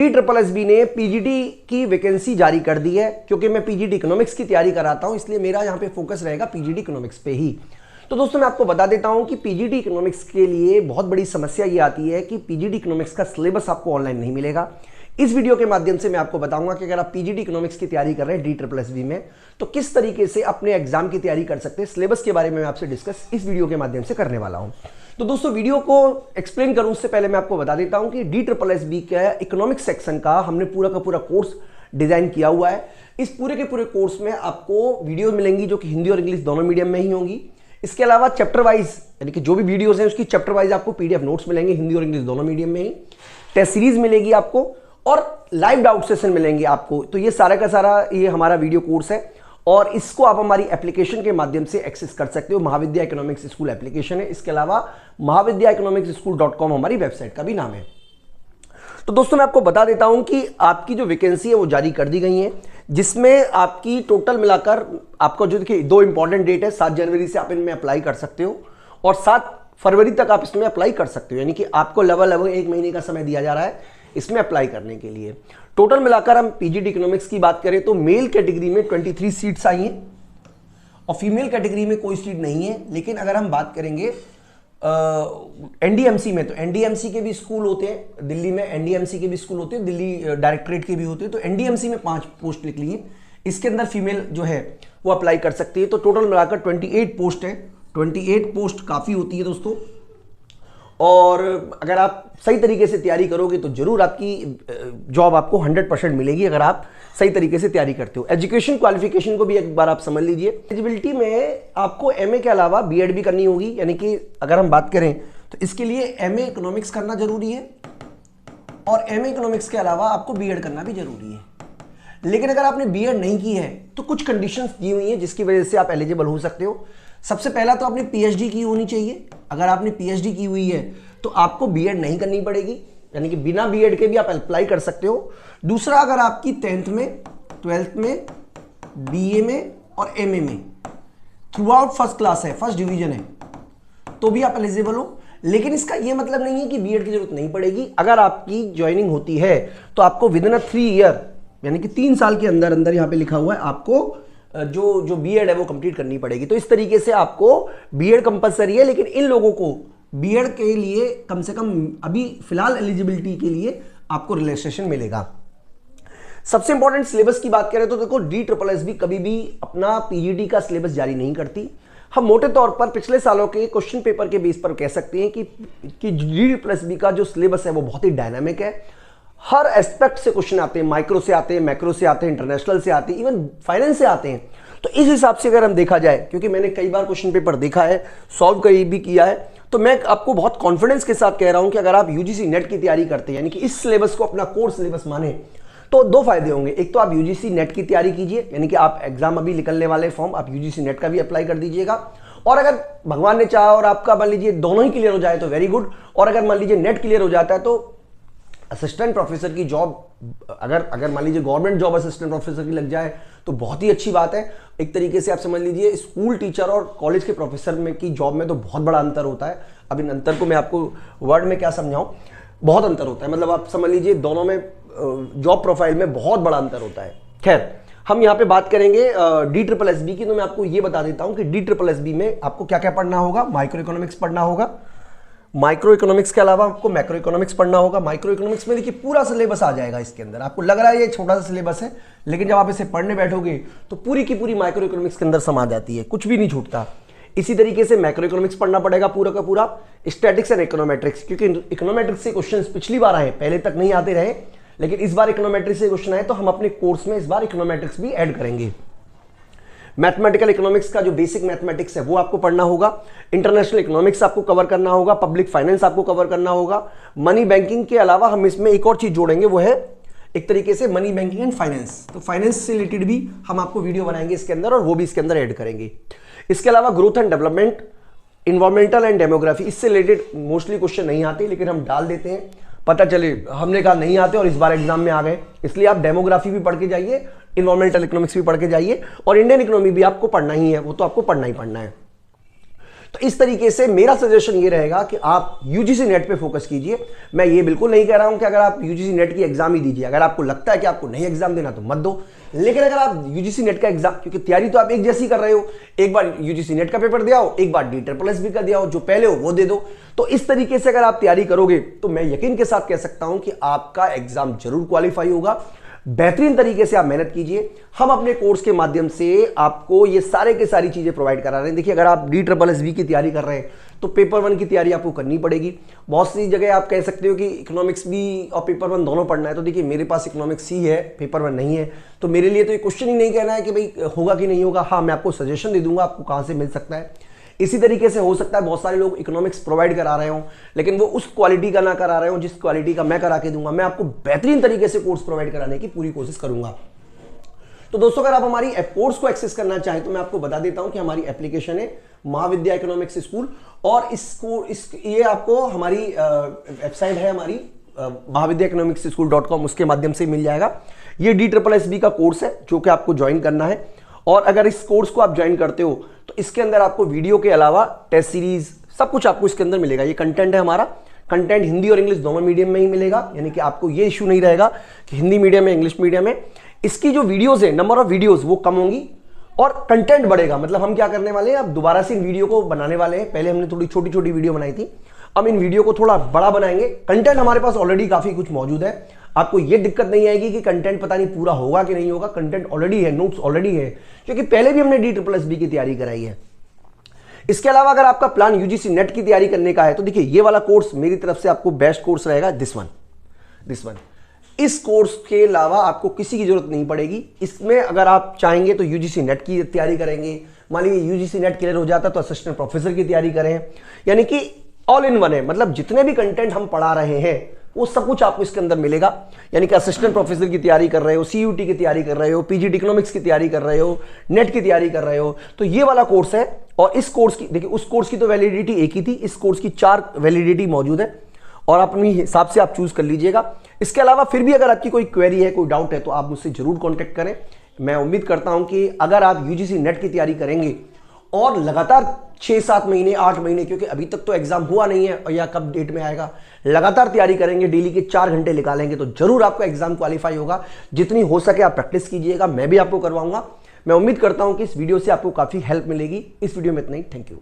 IEEE ने PGT की vacancy जारी कर दी है। क्योंकि मैं पीजीटी इकोनॉमिक्स की तैयारी कराता हूं, इसलिए मेरा यहां पे फोकस रहेगा पीजीटी इकोनॉमिक्स पे ही। तो दोस्तों मैं आपको बता देता हूं कि पीजीटी इकोनॉमिक्स के लिए बहुत बड़ी समस्या ये आती है कि पीजीटी इकोनॉमिक्स का सिलेबस आपको ऑनलाइन नहीं मिलेगा। इस वीडियो के माध्यम से मैं आपको बताऊंगा कि अगर आप पीजीटी इकोनॉमिक्स की तैयारी कर रहे हैं IEEE में, तो किस तरीके से अपने एग्जाम की तैयारी कर सकते हैं। सिलेबस के बारे में मैं आपसे डिस्कस इस वीडियो के माध्यम से करने वाला हूं। तो दोस्तों वीडियो को एक्सप्लेन करूं उससे पहले मैं आपको बता देता हूं कि IEEE के इकोनॉमिक्स सेक्शन का हमने पूरा का पूरा कोर्स डिजाइन किया हुआ है। इस पूरे के पूरे कोर्स में आपको वीडियो मिलेंगी जो कि हिंदी और इंग्लिश दोनों मीडियम में ही होंगी। इसके अलावा चैप्टर वाइज यानी कि जो भी वीडियोस हैं उसकी चैप्टर वाइज आपको पीडीएफ नोट्स मिलेंगे हिंदी और इंग्लिश दोनों मीडियम में ही। टेस्ट सीरीज मिलेगी आपको और लाइव डाउट सेशन मिलेंगे आपको। तो ये सारा का सारा ये हमारा वीडियो कोर्स है और इसको आप हमारी एप्लीकेशन के माध्यम से एक्सेस कर सकते हो। महाविद्या इकोनॉमिक्स स्कूल एप्लीकेशन है। इसके अलावा महाविद्याइकोनॉमिक्सस्कूल.com हमारी वेबसाइट का भी नाम है। तो दोस्तों मैं आपको बता देता हूं कि आपकी जो वैकेंसी है वो जारी कर दी गई है, जिसमें आपकी टोटल मिलाकर आपको जो देखिए 2 इंपॉर्टेंट डेट है। 7 जनवरी से आप इनमें अप्लाई कर सकते हो और 7 फरवरी तक आप इसमें अप्लाई कर सकते हो। यानी कि आपको लगभग 1 महीने का समय दिया जा रहा है इसमें अप्लाई करने के लिए। टोटल मिलाकर हम पीजीटी इकोनॉमिक्स की बात करें तो मेल कैटेगरी में 23 सीट्स आई हैं और फीमेल कैटेगरी में कोई सीट नहीं है। लेकिन अगर हम बात करेंगे एनडीएमसी में, तो एनडीएमसी के भी स्कूल होते हैं दिल्ली में, एनडीएमसी के भी स्कूल होते हैं दिल्ली, डायरेक्टरेट के भी होते हैं। तो एनडीएमसी में 5 पोस्ट निकली है, इसके अंदर फीमेल जो है वो अप्लाई कर सकती है। तो टोटल मिलाकर 28 पोस्ट है। 28 पोस्ट काफ़ी होती है दोस्तों, और अगर आप सही तरीके से तैयारी करोगे तो जरूर आपकी जॉब आपको 100% मिलेगी अगर आप सही तरीके से तैयारी करते हो। एजुकेशन क्वालिफिकेशन को भी एक बार आप समझ लीजिए। एलिजिबिलिटी में आपको एमए के अलावा बीएड भी करनी होगी। यानी कि अगर हम बात करें तो इसके लिए एमए इकोनॉमिक्स करना जरूरी है और एमए इकोनॉमिक्स के अलावा आपको बीएड करना भी जरूरी है। लेकिन अगर आपने बीएड नहीं की है तो कुछ कंडीशंस दी हुई हैं जिसकी वजह से आप एलिजिबल हो सकते हो। सबसे पहला तो आपने पीएचडी की होनी चाहिए। अगर आपने पीएचडी की हुई है तो आपको बीएड नहीं करनी पड़ेगी, यानी कि बिना बीएड के भी आप अप्लाई कर सकते हो। दूसरा, अगर आपकी 10th में, 12th में, बीए में और एमए में थ्रू आउट फर्स्ट क्लास है, फर्स्ट डिवीजन है, तो भी आप एलिजिबल हो। लेकिन इसका यह मतलब नहीं है कि बीएड की जरूरत नहीं पड़ेगी। अगर आपकी ज्वाइनिंग होती है तो आपको विदिन 3 ईयर यानी कि 3 साल के अंदर अंदर यहां पे लिखा हुआ है आपको जो बीएड है वो कंप्लीट करनी पड़ेगी। तो इस तरीके से आपको बीएड कंपलसरी है। लेकिन इन लोगों को बीएड के लिए कम से कम अभी फिलहाल एलिजिबिलिटी के लिए आपको रिलैक्सेशन मिलेगा। सबसे इंपॉर्टेंट सिलेबस की बात करें तो देखो IEEE कभी भी अपना पीजीटी का सिलेबस जारी नहीं करती। हम मोटे तौर पर पिछले सालों के क्वेश्चन पेपर के बेस पर कह सकते हैं कि IEEE का जो सिलेबस है वो बहुत ही डायनामिक है। हर एस्पेक्ट से क्वेश्चन आते हैं, माइक्रो से आते हैं, मैक्रो से आते हैं, इंटरनेशनल से आते हैं, इवन फाइनेंस से आते हैं। तो इस हिसाब से अगर हम देखा जाए, क्योंकि मैंने कई बार क्वेश्चन पेपर देखा है, सॉल्व कई भी किया है, तो मैं आपको बहुत कॉन्फिडेंस के साथ कह रहा हूं कि अगर आप यूजीसी नेट की तैयारी करते हैं, यानी कि इस सिलेबस को अपना कोर सिलेबस माने, तो 2 फायदे होंगे। एक तो आप यूजीसी नेट की तैयारी कीजिए, यानी कि आप एग्जाम अभी निकलने वाले फॉर्म आप यूजीसी नेट का भी अप्लाई कर दीजिएगा। और अगर भगवान ने चाहा और आपका मान लीजिए दोनों ही क्लियर हो जाए तो वेरी गुड। और अगर मान लीजिए नेट क्लियर हो जाता है तो असिस्टेंट प्रोफेसर की जॉब अगर मान लीजिए गवर्नमेंट जॉब असिस्टेंट प्रोफेसर की लग जाए तो बहुत ही अच्छी बात है। एक तरीके से आप समझ लीजिए स्कूल टीचर और कॉलेज के प्रोफेसर में की जॉब में तो बहुत बड़ा अंतर होता है। अब इन अंतर को मैं आपको वर्ड में क्या समझाऊं, बहुत अंतर होता है। मतलब आप समझ लीजिए दोनों में जॉब प्रोफाइल में बहुत बड़ा अंतर होता है। खैर, हम यहाँ पे बात करेंगे IEEE की। तो मैं आपको ये बता देता हूं कि IEEE में आपको क्या क्या पढ़ना होगा। माइक्रो इकोनॉमिक्स पढ़ना होगा। माइक्रो इकोनॉमिक्स के अलावा आपको मैक्रो इकोनॉमिक्स पढ़ना होगा। माइक्रो इकोनॉमिक्स में देखिए पूरा सिलेबस आ जाएगा इसके अंदर। आपको लग रहा है ये छोटा सा सिलेबस है, लेकिन जब आप इसे पढ़ने बैठोगे तो पूरी की पूरी माइक्रो इकोनॉमिक्स के अंदर समा जाती है, कुछ भी नहीं छूटता। इसी तरीके से मैक्रो इकोनॉमिक्स पढ़ना पड़ेगा पूरा का पूरा। स्टैटिक्स एंड इकोनोमेट्रिक्स, क्योंकि इकोनोमेट्रिक्स से क्वेश्चन पिछली बार आए, पहले तक नहीं आते रहे, लेकिन इस बार इकोनोमेट्रिक्स से क्वेश्चन आए तो हम अपने कोर्स में इस बार इकोनोमेट्रिक्स भी ऐड करेंगे। मैथमेटिकल इकोनॉमिक्स का जो बेसिक मैथमेटिक्स है वो आपको पढ़ना होगा। इंटरनेशनल इकोनॉमिक्स आपको कवर करना होगा। पब्लिक फाइनेंस आपको कवर करना होगा। मनी बैंकिंग के अलावा हम इसमें एक और चीज जोड़ेंगे, वो है एक तरीके से मनी बैंकिंग एंड फाइनेंस। तो फाइनेंस से रिलेटेड भी हम आपको वीडियो बनाएंगे इसके अंदर और वो भी इसके अंदर ऐड करेंगे। इसके अलावा growth and development, environmental and demography, इससे रिलेटेड मोस्टली क्वेश्चन नहीं आते लेकिन हम डाल देते हैं, पता चले हमने कहा नहीं आते और इस बार एग्जाम में आ गए। इसलिए आप डेमोग्राफी भी पढ़ के जाइए, इन्वायरमेंटल इकोनॉमिक्स भी पढ़ के जाइए और इंडियन इकोनॉमी भी आपको पढ़ना ही है, वो तो आपको पढ़ना ही पढ़ना है। तो इस तरीके से मेरा सजेशन ये रहेगा कि आप यूजीसी नेट पे फोकस कीजिए। मैं ये बिल्कुल नहीं कह रहा हूं कि अगर आप यूजीसी नेट की एग्जाम ही दीजिए, अगर आपको लगता है कि आपको नहीं एग्जाम देना तो मत दो, लेकिन अगर आप यूजीसी नेट का एग्जाम, क्योंकि तैयारी तो आप एक जैसी कर रहे हो, एक बार यूजीसी नेट का पेपर दिया हो, एक बार DSSS का दिया हो, जो पहले हो वो दे दो। तो इस तरीके से अगर आप तैयारी करोगे तो मैं यकीन के साथ कह सकता हूं कि आपका एग्जाम जरूर क्वालिफाई होगा। बेहतरीन तरीके से आप मेहनत कीजिए। हम अपने कोर्स के माध्यम से आपको ये सारे के सारी चीजें प्रोवाइड करा रहे हैं। देखिए, अगर आप DSSB की तैयारी कर रहे हैं तो पेपर 1 की तैयारी आपको करनी पड़ेगी। बहुत सी जगह आप कह सकते हो कि इकोनॉमिक्स भी और पेपर 1 दोनों पढ़ना है, तो देखिए मेरे पास इकोनॉमिक्स ही है, पेपर 1 नहीं है, तो मेरे लिए तो ये क्वेश्चन ही नहीं कहना है कि भाई होगा कि नहीं होगा। हाँ, मैं आपको सजेशन दे दूंगा आपको कहां से मिल सकता है। इसी तरीके से हो सकता है बहुत सारे लोग इकोनॉमिक्स प्रोवाइड करा रहे हो, लेकिन वो उस क्वालिटी का ना करा रहे हो जिस क्वालिटी का मैं करा के दूंगा। मैं आपको बेहतरीन तरीके से कोर्स प्रोवाइड कराने की पूरी कोशिश करूंगा। तो दोस्तों, अगर आप हमारी कोर्स को एक्सेस करना चाहें तो मैं आपको बता देता हूं कि हमारी एप्लीकेशन है महाविद्या इकोनॉमिक्स स्कूल, और ये आपको हमारी वेबसाइट है हमारी महाविद्याeconomicschool.com, उसके माध्यम से मिल जाएगा। ये DSSB का कोर्स है जो कि आपको ज्वाइन करना है, और अगर इस कोर्स को आप ज्वाइन करते हो तो इसके अंदर आपको वीडियो के अलावा टेस्ट सीरीज सब कुछ आपको इसके अंदर मिलेगा। ये कंटेंट है हमारा, कंटेंट हिंदी और इंग्लिश दोनों मीडियम में ही मिलेगा, यानी कि आपको ये इश्यू नहीं रहेगा कि हिंदी मीडियम है इंग्लिश मीडियम है। इसकी जो वीडियोस है, नंबर ऑफ वीडियोस वो कम होंगी और कंटेंट बढ़ेगा। मतलब हम क्या करने वाले हैं, अब दोबारा से इन वीडियो को बनाने वाले हैं। पहले हमने थोड़ी छोटी छोटी वीडियो बनाई थी, अब इन वीडियो को थोड़ा बड़ा बनाएंगे। कंटेंट हमारे पास ऑलरेडी काफी कुछ मौजूद है, आपको ये दिक्कत नहीं आएगी कि कंटेंट पता नहीं पूरा होगा कि नहीं होगा। कंटेंट ऑलरेडी है, नोट्स ऑलरेडी है, क्योंकि पहले भी हमने DSSB की तैयारी कराई है। इसके अलावा अगर आपका प्लान यूजीसी नेट की तैयारी करने का है तो देखिए ये वाला कोर्स मेरी तरफ से आपको बेस्ट कोर्स रहेगा, दिस वन। इस कोर्स के अलावा आपको किसी की जरूरत नहीं पड़ेगी। इसमें अगर आप चाहेंगे तो यूजीसी नेट की तैयारी करेंगे, मान लीजिए यूजीसी नेट क्लियर हो जाता तो असिस्टेंट प्रोफेसर की तैयारी करें, यानी कि ऑल इन वन है। मतलब जितने भी कंटेंट हम पढ़ा रहे हैं वो सब कुछ आपको इसके अंदर मिलेगा। यानी कि असिस्टेंट प्रोफेसर की तैयारी कर रहे हो, CUT की तैयारी कर रहे हो, PGT इकोनॉमिक्स की तैयारी कर रहे हो, नेट की तैयारी कर रहे हो, तो ये वाला कोर्स है। और इस कोर्स की देखिए, उस कोर्स की तो वैलिडिटी एक ही थी, इस कोर्स की 4 वैलिडिटी मौजूद है, और अपनी हिसाब से आप चूज कर लीजिएगा। इसके अलावा फिर भी अगर आपकी कोई क्वेरी है, कोई डाउट है, तो आप मुझसे जरूर कॉन्टेक्ट करें। मैं उम्मीद करता हूं कि अगर आप यूजीसी नेट की तैयारी करेंगे और लगातार 6-7 महीने 8 महीने, क्योंकि अभी तक तो एग्जाम हुआ नहीं है या कब डेट में आएगा, लगातार तैयारी करेंगे, डेली के 4 घंटे निकालेंगे, तो जरूर आपका एग्जाम क्वालिफाई होगा। जितनी हो सके आप प्रैक्टिस कीजिएगा, मैं भी आपको करवाऊंगा। मैं उम्मीद करता हूं कि इस वीडियो से आपको काफी हेल्प मिलेगी। इस वीडियो में इतना ही, थैंक यू।